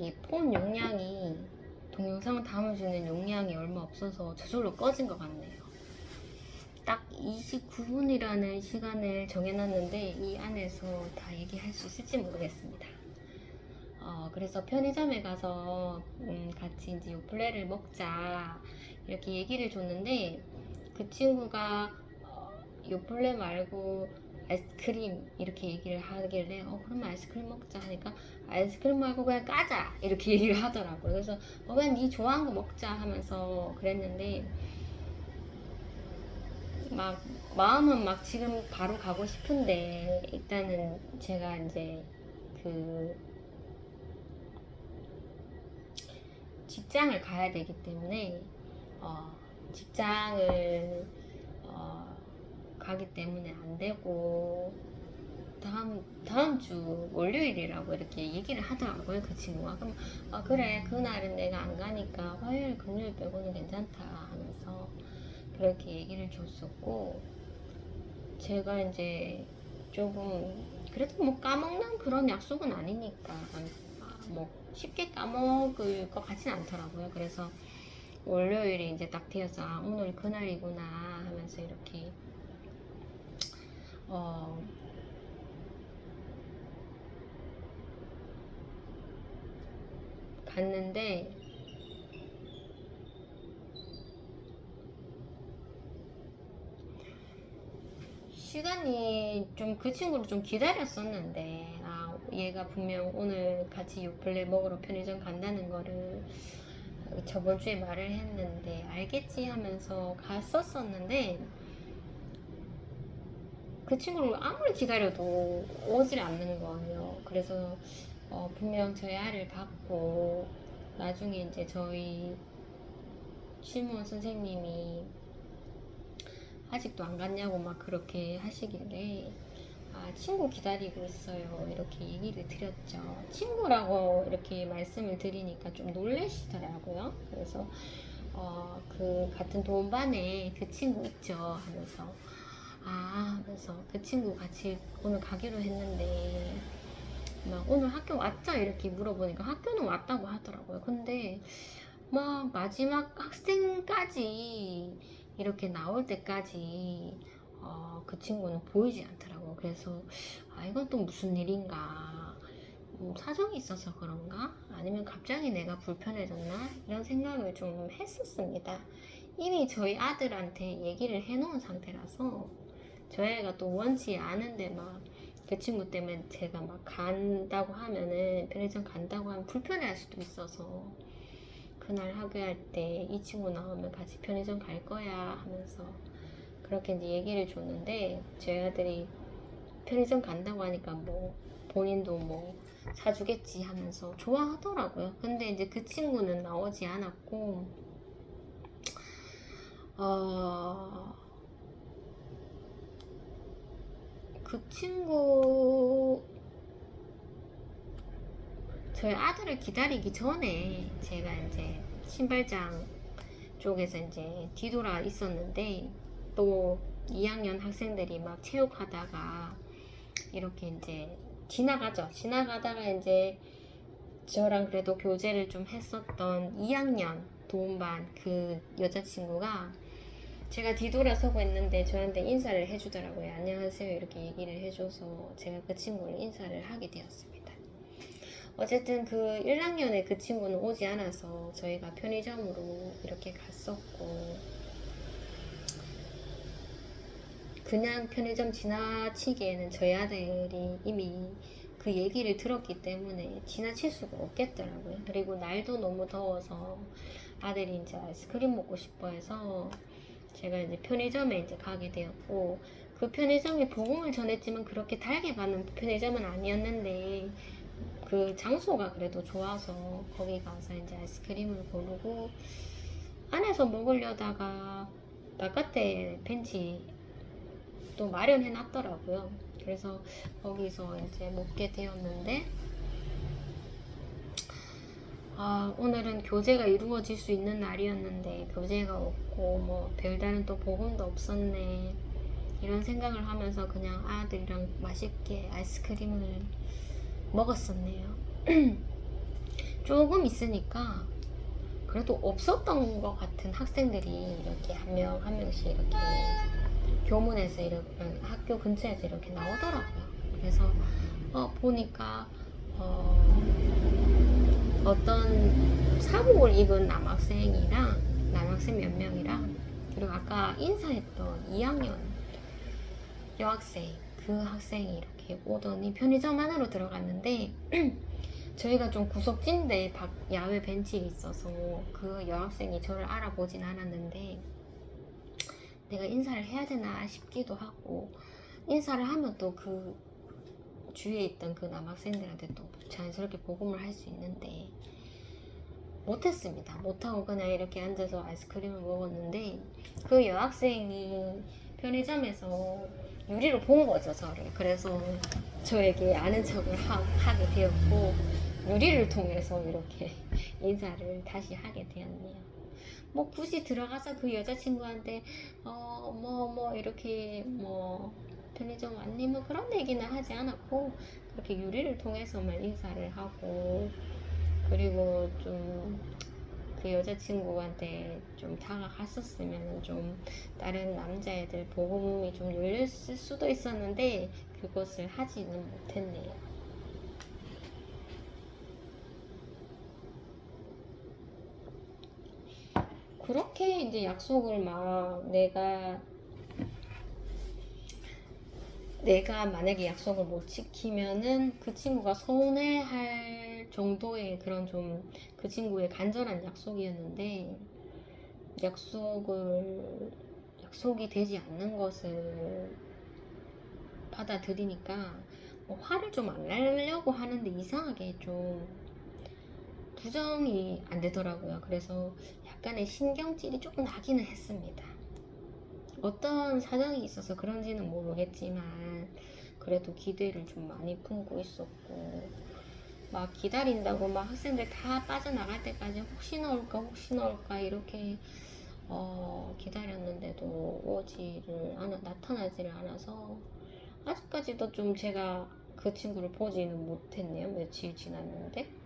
이 폰 용량이 동영상을 담아주는 용량이 얼마 없어서 저절로 꺼진 것 같네요. 딱 29분이라는 시간을 정해놨는데 이 안에서 다 얘기할 수 있을지 모르겠습니다. 그래서 편의점에 가서 같이 이제 요플레를 먹자 이렇게 얘기를 줬는데 그 친구가 요플레 말고 아이스크림 이렇게 얘기를 하길래 그러면 아이스크림 먹자 하니까 아이스크림 말고 그냥 까자 이렇게 얘기를 하더라고요. 그래서 그냥 네 좋아하는 거 먹자 하면서 그랬는데 막 마음은 막 지금 바로 가고 싶은데 일단은 제가 이제 그 직장을 가야 되기 때문에 직장을 가기 때문에 안 되고 다음 주 월요일이라고 이렇게 얘기를 하더라고요, 그 친구가. 그럼 그래, 그날은 내가 안 가니까 화요일 금요일 빼고는 괜찮다 하면서 그렇게 얘기를 줬었고, 제가 이제 조금 그래도 뭐 까먹는 그런 약속은 아니니까 뭐 쉽게 까먹을 것 같진 않더라고요. 그래서 월요일에 이제 딱 되어서 오늘 그날이구나 하면서 이렇게 갔는데 시간이 좀 그 친구를 좀 기다렸었는데 얘가 분명 오늘 같이 요플레 먹으러 편의점 간다는 거를 저번 주에 말을 했는데 알겠지 하면서 갔었었는데 그 친구를 아무리 기다려도 오질 않는 거예요. 그래서 분명 저희 알을 받고 나중에 이제 저희 실무원 선생님이 아직도 안 갔냐고 막 그렇게 하시길래 친구 기다리고 있어요 이렇게 얘기를 드렸죠. 친구라고 이렇게 말씀을 드리니까 좀 놀라시더라고요. 그래서 그 같은 동반에 그 친구 있죠 하면서 하면서 그 친구 같이 오늘 가기로 했는데 막 오늘 학교 왔죠 이렇게 물어보니까 학교는 왔다고 하더라고요. 근데 막 마지막 학생까지 이렇게 나올 때까지 그 친구는 보이지 않더라고요. 그래서 이건 또 무슨 일인가, 사정이 있어서 그런가, 아니면 갑자기 내가 불편해졌나 이런 생각을 좀 했었습니다. 이미 저희 아들한테 얘기를 해놓은 상태라서 저희가 또 원치 않은데 막 그 친구 때문에 제가 막 간다고 하면은 편의점 간다고 하면 불편해할 수도 있어서 그날 학교할 때 이 친구 나오면 같이 편의점 갈 거야 하면서 그렇게 이제 얘기를 줬는데 저희 아들이 편의점 간다고 하니까 뭐 본인도 뭐 사주겠지 하면서 좋아하더라고요. 근데 이제 그 친구는 나오지 않았고 그 친구 저희 아들을 기다리기 전에 제가 이제 신발장 쪽에서 이제 뒤돌아 있었는데 또 2학년 학생들이 막 체육하다가 이렇게 이제 지나가다가 이제 저랑 그래도 교제를 좀 했었던 2학년 도움반 그 여자친구가 제가 뒤돌아서고 있는데 저한테 인사를 해주더라고요. 안녕하세요 이렇게 얘기를 해줘서 제가 그 친구를 인사를 하게 되었습니다. 어쨌든 그 1학년에 그 친구는 오지 않아서 저희가 편의점으로 이렇게 갔었고, 그냥 편의점 지나치기에는 저희 아들이 이미 그 얘기를 들었기 때문에 지나칠 수가 없겠더라고요. 그리고 날도 너무 더워서 아들이 이제 아이스크림 먹고 싶어 해서 제가 이제 편의점에 이제 가게 되었고, 그 편의점에 복음을 전했지만 그렇게 달게 받는 편의점은 아니었는데 그 장소가 그래도 좋아서 거기 가서 이제 아이스크림을 고르고 안에서 먹으려다가 바깥에 벤치 또 마련해 놨더라고요. 그래서 거기서 이제 먹게 되었는데 오늘은 교제가 이루어질 수 있는 날이었는데 교제가 없고 뭐 별다른 또 복음도 없었네 이런 생각을 하면서 그냥 아들이랑 맛있게 아이스크림을 먹었었네요. 조금 있으니까 그래도 없었던 것 같은 학생들이 이렇게 한 명 한 명씩 이렇게 교문에서 이렇게 학교 근처에서 이렇게 나오더라고요. 그래서 보니까 어떤 사복을 입은 남학생 몇 명이랑 그리고 아까 인사했던 2학년 여학생 그 학생이 이렇게 오더니 편의점 안으로 들어갔는데 저희가 좀 구석진데 야외 벤치에 있어서 그 여학생이 저를 알아보진 않았는데 내가 인사를 해야 되나 싶기도 하고 인사를 하면 또 그 주위에 있던 그 남학생들한테 또 자연스럽게 보금을 할 수 있는데 못했습니다. 못하고 그냥 이렇게 앉아서 아이스크림을 먹었는데 그 여학생이 편의점에서 유리로 본 거죠, 저를. 그래서 저에게 아는 척을 하게 되었고 유리를 통해서 이렇게 인사를 다시 하게 되었네요. 뭐 굳이 들어가서 그 여자친구한테 이렇게 뭐 편의점 왔니 뭐 그런 얘기는 하지 않았고 그렇게 유리를 통해서만 인사를 하고 그리고 좀 그 여자친구한테 좀 다가갔었으면 좀 다른 남자애들 보험이 좀 열렸을 수도 있었는데 그것을 하지는 못했네요. 그렇게 이제 약속을 막 내가 만약에 약속을 못 지키면은 그 친구가 서운해할 정도의 그런 좀 그 친구의 간절한 약속이었는데 약속이 되지 않는 것을 받아들이니까 화를 좀 안 내려고 하는데 이상하게 좀 부정이 안 되더라고요. 그래서 약간의 신경질이 조금 나기는 했습니다. 어떤 사정이 있어서 그런지는 모르겠지만 그래도 기대를 좀 많이 품고 있었고 막 기다린다고 막 학생들 다 빠져나갈 때까지 혹시 나올까 이렇게 기다렸는데도 나타나지를 않아서 아직까지도 좀 제가 그 친구를 보지는 못했네요. 며칠 지났는데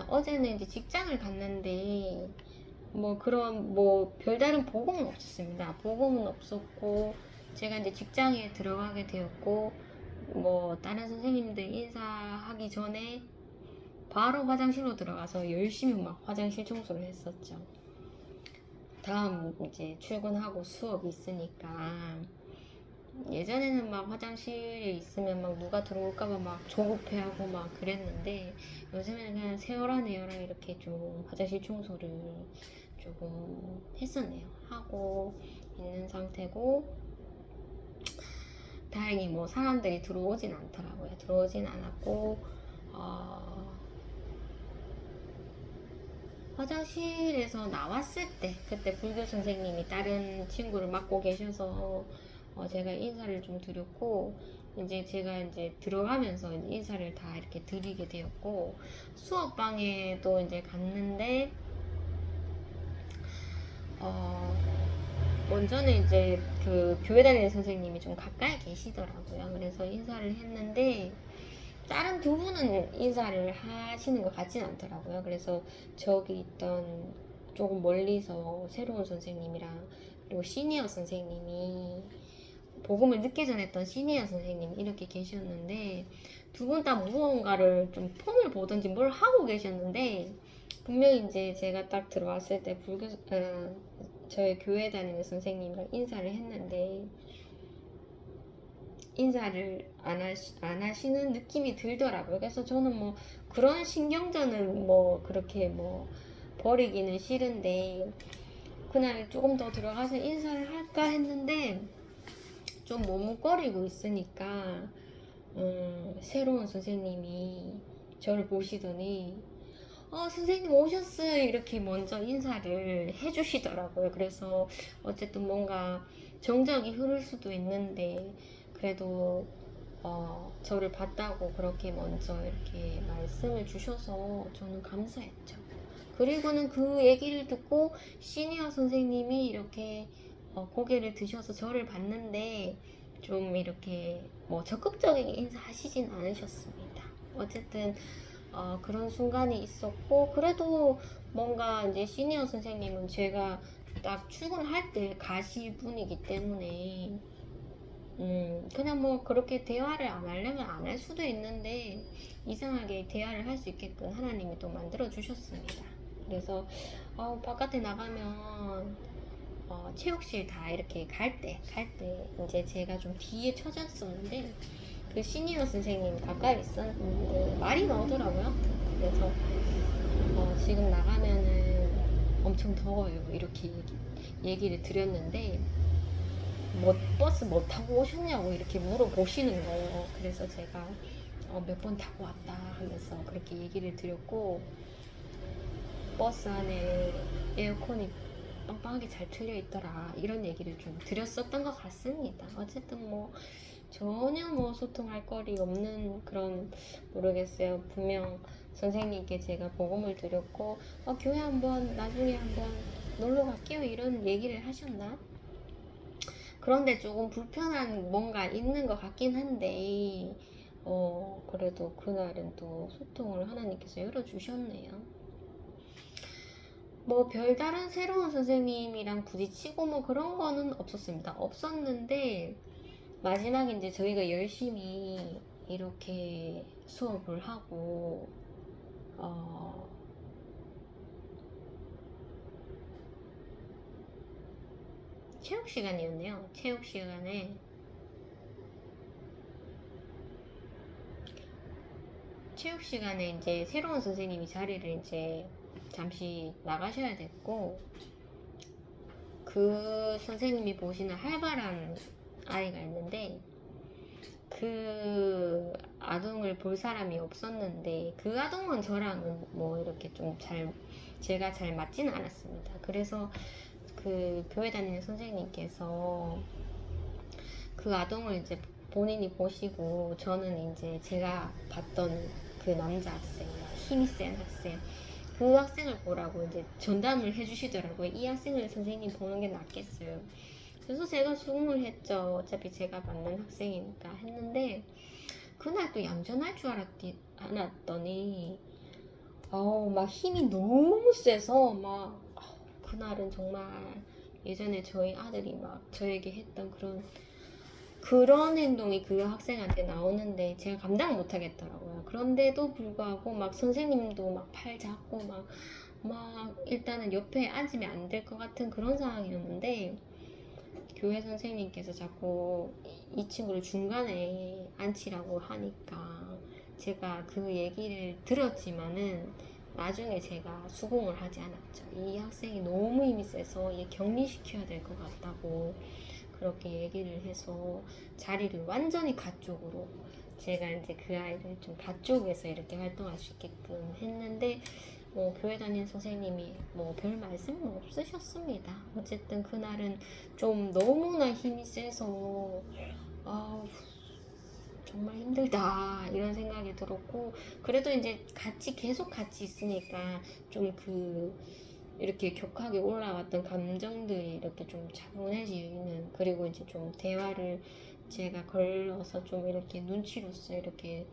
어제는 이제 직장을 갔는데 그런 별다른 보고는 없었습니다. 보고는 없었고 제가 이제 직장에 들어가게 되었고 다른 선생님들 인사하기 전에 바로 화장실로 들어가서 열심히 막 화장실 청소를 했었죠. 다음 이제 출근하고 수업이 있으니까 예전에는 막 화장실에 있으면 막 누가 들어올까봐 막 조급해하고 막 그랬는데 요즘에는 그냥 세워라 내어라 이렇게 좀 화장실 청소를 조금 했었네요. 하고 있는 상태고 다행히 사람들이 들어오진 않더라고요. 들어오진 않았고 화장실에서 나왔을 때 그때 불교 선생님이 다른 친구를 맡고 계셔서 제가 인사를 좀 드렸고 이제 제가 이제 들어가면서 이제 인사를 다 이렇게 드리게 되었고 수업방에도 이제 갔는데 먼저는 이제 그 교회 다니는 선생님이 좀 가까이 계시더라고요. 그래서 인사를 했는데 다른 두 분은 인사를 하시는 것 같진 않더라고요. 그래서 저기 있던 조금 멀리서 새로운 선생님이랑 그리고 시니어 선생님이 복음을 늦게 전했던 시니어 선생님이 이렇게 계셨는데 두 분 다 무언가를 좀 폰을 보든지 뭘 하고 계셨는데 분명히 이제 제가 딱 들어왔을 때 저희 교회 다니는 선생님이랑 인사를 했는데 인사를 안 하시는 느낌이 들더라고요. 그래서 저는 그런 신경전은 그렇게 버리기는 싫은데 그날 조금 더 들어가서 인사를 할까 했는데 좀 머뭇거리고 있으니까 새로운 선생님이 저를 보시더니 선생님 오셨어요. 이렇게 먼저 인사를 해주시더라고요. 그래서 어쨌든 뭔가 정적이 흐를 수도 있는데, 그래도, 저를 봤다고 그렇게 먼저 이렇게 말씀을 주셔서 저는 감사했죠. 그리고는 그 얘기를 듣고 시니어 선생님이 이렇게 고개를 드셔서 저를 봤는데, 좀 이렇게 뭐 적극적인 인사하시진 않으셨습니다. 어쨌든 그런 순간이 있었고, 그래도 뭔가 이제 시니어 선생님은 제가 딱 출근할 때 가시 분이기 때문에 그냥 뭐 그렇게 대화를 안 하려면 안 할 수도 있는데, 이상하게 대화를 할 수 있게끔 하나님이 또 만들어 주셨습니다. 그래서 바깥에 나가면 체육실 다 이렇게 갈 때 이제 제가 좀 뒤에 처졌었는데, 그 시니어 선생님 가까이 있었는데 말이 나오더라고요. 그래서 지금 나가면은 엄청 더워요. 이렇게 얘기를 드렸는데, 버스 뭐 타고 오셨냐고 이렇게 물어보시는 거예요. 그래서 제가 몇 번 타고 왔다 하면서 그렇게 얘기를 드렸고, 버스 안에 에어컨이 빵빵하게 잘 틀려 있더라 이런 얘기를 좀 드렸었던 것 같습니다. 어쨌든 뭐 전혀 뭐 소통할 거리 없는 그런, 모르겠어요. 분명 선생님께 제가 복음을 드렸고 교회 한번 나중에 한번 놀러 갈게요 이런 얘기를 하셨나? 그런데 조금 불편한 뭔가 있는 것 같긴 한데, 그래도 그날은 또 소통을 하나님께서 열어주셨네요. 뭐 별다른 새로운 선생님이랑 부딪히고 뭐 그런 거는 없었습니다. 없었는데, 마지막에 이제 저희가 열심히 이렇게 수업을 하고, 체육 시간이었네요. 체육 시간에 이제 새로운 선생님이 자리를 이제 잠시 나가셔야 됐고, 그 선생님이 보시는 활발한 아이가 있는데, 그 아동을 볼 사람이 없었는데, 그 아동은 저랑은 뭐 이렇게 좀 제가 잘 맞지는 않았습니다. 그래서 그 교회 다니는 선생님께서 그 아동을 이제 본인이 보시고, 저는 이제 제가 봤던 그 남자 학생, 힘이 센 학생, 그 학생을 보라고 이제 전담을 해주시더라고요. 이 학생을 선생님 보는 게 낫겠어요. 그래서 제가 수긍을 했죠. 어차피 제가 맞는 학생이니까 했는데, 그날 또 얌전할 줄 알았더니 막 힘이 너무 세서 막 그날은 정말 예전에 저희 아들이 막 저에게 했던 그런 행동이 그 학생한테 나오는데 제가 감당 못 하겠더라고요. 그런데도 불구하고 막 선생님도 막 팔 잡고 막 일단은 옆에 앉으면 안 될 것 같은 그런 상황이었는데, 교회 선생님께서 자꾸 이 친구를 중간에 앉히라고 하니까 제가 그 얘기를 들었지만은 나중에 제가 수긍을 하지 않았죠. 이 학생이 너무 힘이 세서 얘 격리시켜야 될 것 같다고 그렇게 얘기를 해서 자리를 완전히 가쪽으로, 제가 이제 그 아이를 좀 가쪽에서 이렇게 활동할 수 있게끔 했는데, 뭐 교회 다니는 선생님이 뭐 별 말씀은 없으셨습니다. 어쨌든 그날은 좀 너무나 힘이 세서 정말 힘들다 이런 생각이 들었고, 그래도 이제 계속 같이 있으니까 좀 이렇게 격하게 올라왔던 감정들이 이렇게 좀 차분해지는, 그리고 이제 좀 대화를 제가 걸러서 좀 이렇게 눈치로서 이렇게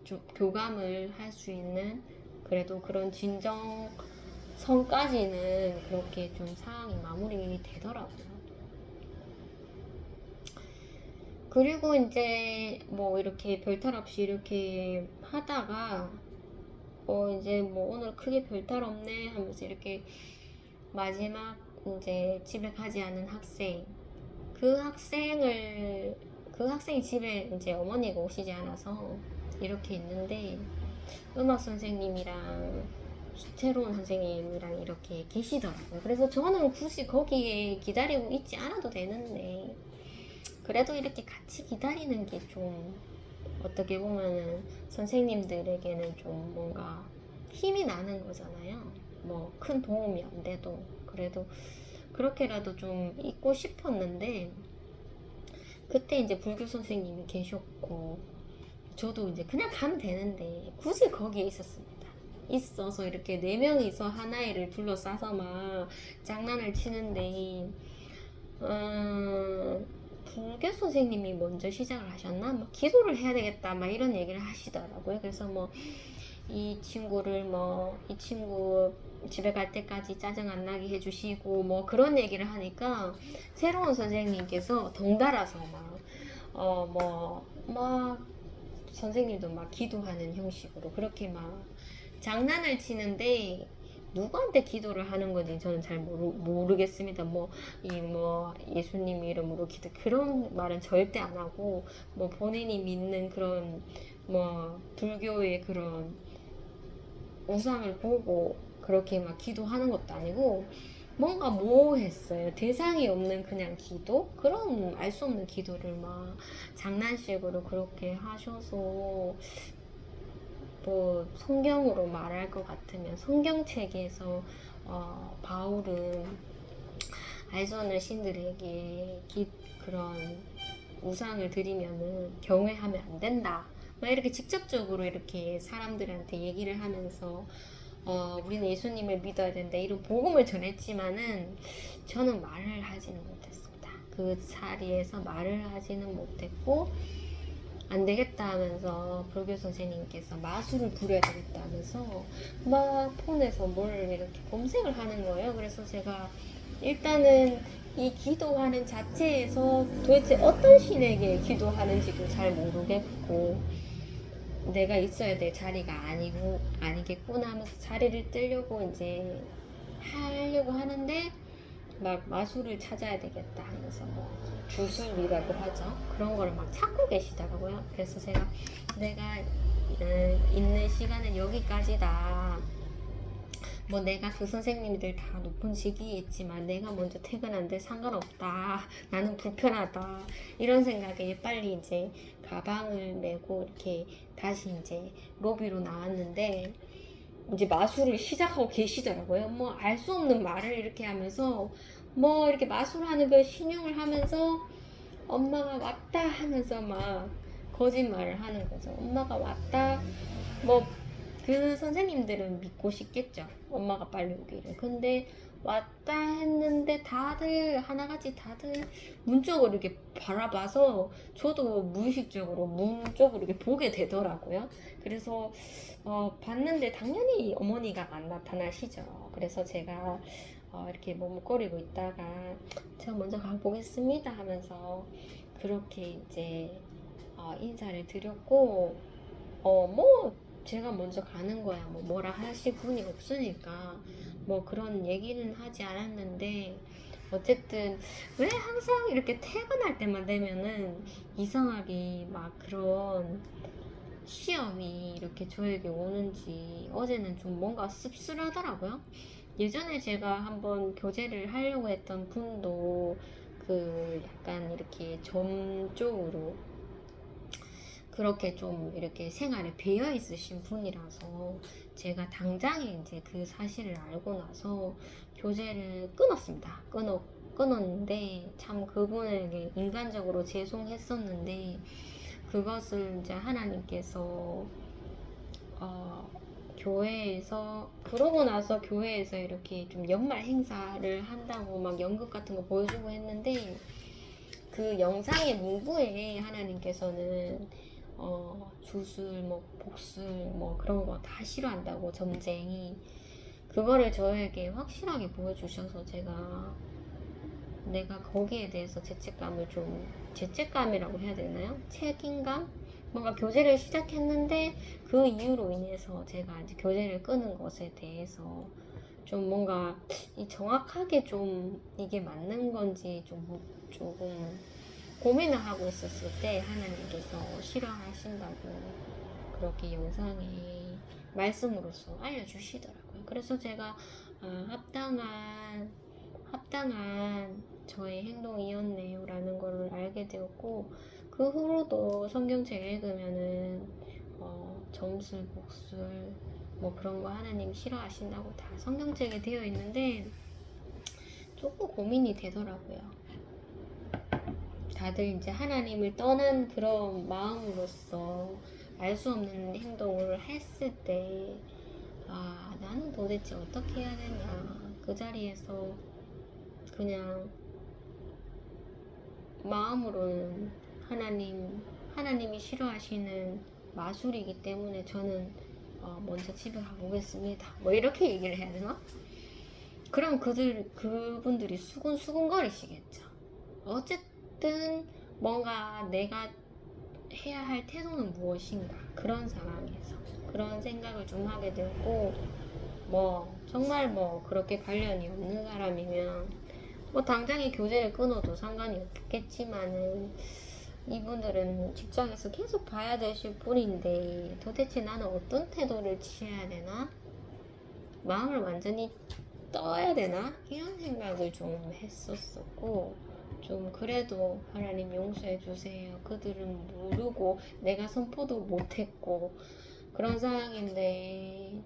좀 교감을 할 수 있는, 그래도 그런 진정성까지는 그렇게 좀 상황이 마무리되더라고요. 그리고 이제 뭐 이렇게 별탈 없이 이렇게 하다가 이제 뭐 오늘 크게 별탈 없네 하면서 이렇게 마지막 이제 집에 가지 않은 학생, 그 학생을 그 학생이 집에 이제 어머니가 오시지 않아서 이렇게 있는데, 음악 선생님이랑 새로운 선생님이랑 이렇게 계시더라고요. 그래서 저는 굳이 거기에 기다리고 있지 않아도 되는데, 그래도 이렇게 같이 기다리는 게 좀 어떻게 보면은 선생님들에게는 좀 뭔가 힘이 나는 거잖아요. 뭐 큰 도움이 안 돼도 그래도 그렇게라도 좀 있고 싶었는데 그때 이제 불교 선생님이 계셨고 저도 이제 그냥 가면 되는데 굳이 거기에 있었습니다. 있어서 이렇게 네 명이서 하나이를 둘러싸서 막 장난을 치는데 불교 선생님이 먼저 시작을 하셨나? 막 기도를 해야 되겠다 막 이런 얘기를 하시더라고요. 그래서 뭐 이 친구를 뭐 이 친구 집에 갈 때까지 짜증 안 나게 해주시고 뭐 그런 얘기를 하니까 새로운 선생님께서 덩달아서 막 선생님도 막 기도하는 형식으로 그렇게 막 장난을 치는데 누구한테 기도를 하는 건지 저는 잘 모르겠습니다. 뭐 예수님 이름으로 기도 그런 말은 절대 안 하고 뭐 본인이 믿는 그런 뭐 불교의 그런 우상을 보고 그렇게 막 기도하는 것도 아니고 뭔가 모호했어요. 대상이 없는 그냥 기도? 그런 알 수 없는 기도를 막 장난식으로 그렇게 하셔서 뭐 성경으로 말할 것 같으면 성경책에서 바울은 알선을 신들에게 그런 우상을 드리면은 경외하면 안 된다. 막 이렇게 직접적으로 이렇게 사람들한테 얘기를 하면서 우리는 예수님을 믿어야 된다 이런 복음을 전했지만은 저는 말을 하지는 못했습니다. 그 자리에서 말을 하지는 못했고 안 되겠다 하면서 불교 선생님께서 마술을 부려야 되겠다 하면서 막 폰에서 뭘 이렇게 검색을 하는 거예요. 그래서 제가 일단은 이 기도하는 자체에서 도대체 어떤 신에게 기도하는지도 잘 모르겠고 내가 있어야 될 자리가 아니겠구나 하면서 자리를 뜨려고 이제 하려고 하는데 막 마술을 찾아야 되겠다 하면서 뭐 주술이라고 하죠. 그런 거를 막 찾고 계시더라고요. 그래서 내가 있는 시간은 여기까지다. 뭐 내가 그 선생님들 다 높은 직위에 있지만 내가 먼저 퇴근한데 상관없다. 나는 불편하다. 이런 생각에 빨리 이제 가방을 메고 이렇게 다시 이제 로비로 나왔는데 이제 마술을 시작하고 계시더라고요. 뭐 알 수 없는 말을 이렇게 하면서 뭐 이렇게 마술하는 걸 신용을 하면서 엄마가 왔다 하면서 막 거짓말을 하는 거죠. 엄마가 왔다. 뭐 그 선생님들은 믿고 싶겠죠. 엄마가 빨리 오기를. 근데 왔다 했는데 다들 하나같이 다들 문 쪽으로 이렇게 바라봐서 저도 무의식적으로 문 쪽으로 이렇게 보게 되더라고요. 그래서 봤는데 당연히 어머니가 안 나타나시죠. 그래서 제가 이렇게 머뭇거리고 있다가 제가 먼저 가보겠습니다 하면서 그렇게 이제 인사를 드렸고 뭐 제가 먼저 가는 거야 뭐 뭐라 하실 분이 없으니까 뭐 그런 얘기는 하지 않았는데 어쨌든 왜 항상 이렇게 퇴근할 때만 되면은 이상하게 막 그런 시험이 이렇게 저에게 오는지 어제는 좀 뭔가 씁쓸하더라고요. 예전에 제가 한번 교제를 하려고 했던 분도 그 약간 이렇게 점 쪽으로 그렇게 좀 이렇게 생활에 배어 있으신 분이라서 제가 당장에 이제 그 사실을 알고 나서 교제를 끊었습니다. 끊었는데 참 그분에게 인간적으로 죄송했었는데 그것을 이제 하나님께서 교회에서 그러고 나서 교회에서 이렇게 좀 연말 행사를 한다고 막 연극 같은 거 보여주고 했는데 그 영상의 문구에 하나님께서는 주술 뭐 복술 뭐 그런 거 다 싫어한다고 점쟁이 그거를 저에게 확실하게 보여주셔서 내가 거기에 대해서 죄책감이라고 해야 되나요? 책임감? 뭔가 교제를 시작했는데 그 이유로 인해서 제가 이제 교제를 끊은 것에 대해서 좀 뭔가 정확하게 좀 이게 맞는 건지 조금 고민을 하고 있었을 때 하나님께서 싫어하신다고 그렇게 영상에 말씀으로써 알려주시더라고요. 그래서 제가 합당한 저의 행동이었네요 라는 걸 알게 되었고 그 후로도 성경책 읽으면은 점술, 복술 뭐 그런 거 하나님 싫어하신다고 다 성경책에 되어 있는데 조금 고민이 되더라고요. 다들 이제 하나님을 떠난 그런 마음으로서 알 수 없는 행동을 했을 때, 아, 나는 도대체 어떻게 해야 되냐. 그 자리에서 그냥 마음으로는 하나님이 싫어하시는 마술이기 때문에 저는 먼저 집에 가보겠습니다. 뭐 이렇게 얘기를 해야 되나? 그럼 그분들이 수근수근거리시겠죠. 어쨌든 뭔가 내가 해야 할 태도는 무엇인가 그런 상황에서 그런 생각을 좀 하게 되고 뭐 정말 뭐 그렇게 관련이 없는 사람이면 뭐 당장에 교제를 끊어도 상관이 없겠지만은 이분들은 직장에서 계속 봐야 되실 분인데 도대체 나는 어떤 태도를 취해야 되나? 마음을 완전히 떠야 되나? 이런 생각을 좀 했었었고 좀 그래도 하나님 용서해 주세요. 그들은 모르고 내가 선포도 못했고 그런 상황인데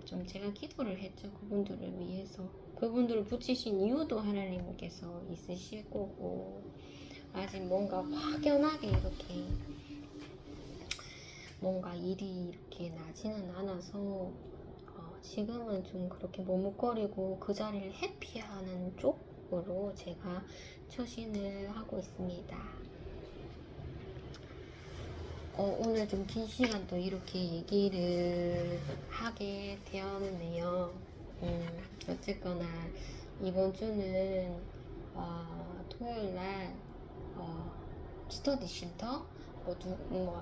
좀 제가 기도를 했죠. 그분들을 위해서. 그분들을 붙이신 이유도 하나님께서 있으실 거고 아직 뭔가 확연하게 이렇게 뭔가 일이 이렇게 나지는 않아서 지금은 좀 그렇게 머뭇거리고 그 자리를 회피하는 쪽으로 제가 처신을 하고 있습니다. 오늘 좀 긴 시간 또 이렇게 얘기를 하게 되었네요. 어쨌거나 이번 주는 토요일 날 스터디 쉼터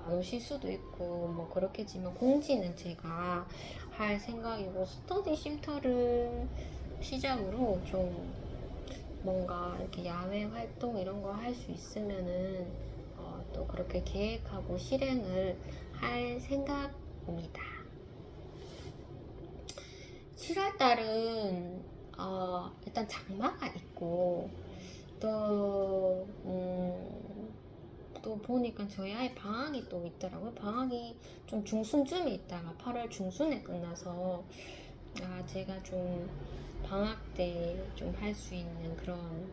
안 오실 수도 있고 뭐 그렇겠지만 공지는 제가 할 생각이고 스터디 쉼터를 시작으로 좀 뭔가 이렇게 야외 활동 이런 거 할 수 있으면은 또 그렇게 계획하고 실행을 할 생각입니다. 7월 달은 일단 장마가 있고 또 보니까 저희 아이 방학이 또 있더라고요. 방학이 좀 중순쯤에 있다가 8월 중순에 끝나서 제가 좀 방학 때 좀 할 수 있는 그런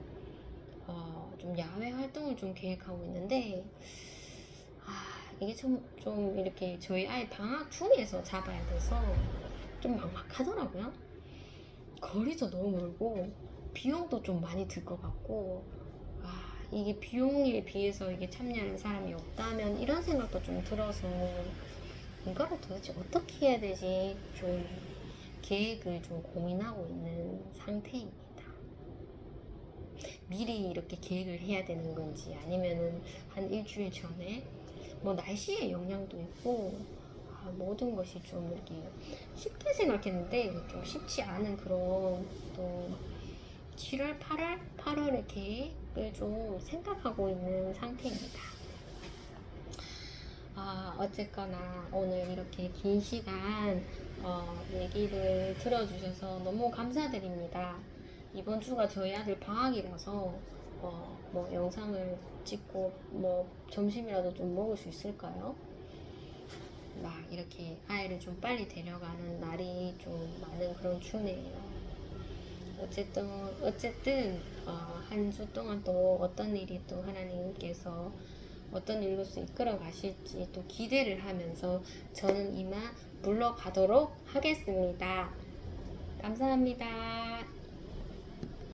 좀 야외 활동을 좀 계획하고 있는데 이게 좀 이렇게 저희 아이 방학 중에서 잡아야 돼서 좀 막막하더라고요. 거리도 너무 멀고 비용도 좀 많이 들 것 같고 이게 비용에 비해서 이게 참여하는 사람이 없다면 이런 생각도 좀 들어서 이거를 도대체 어떻게 해야 되지 좀 계획을 좀 고민하고 있는 상태입니다. 미리 이렇게 계획을 해야 되는 건지 아니면은 한 일주일 전에 뭐 날씨의 영향도 있고 모든 것이 좀 이렇게 쉽게 생각했는데 좀 쉽지 않은 그런 또 7월, 8월의 계획을 좀 생각하고 있는 상태입니다. 어쨌거나 오늘 이렇게 긴 시간 얘기를 들어주셔서 너무 감사드립니다. 이번 주가 저희 아들 방학이라서 뭐 영상을 찍고 뭐 점심이라도 좀 먹을 수 있을까요? 막 이렇게 아이를 좀 빨리 데려가는 날이 좀 많은 그런 주네요. 어쨌든 한 주 동안 또 어떤 일이 또 하나님께서 어떤 일로서 이끌어 가실지 또 기대를 하면서 저는 이만 물러가도록 하겠습니다. 감사합니다.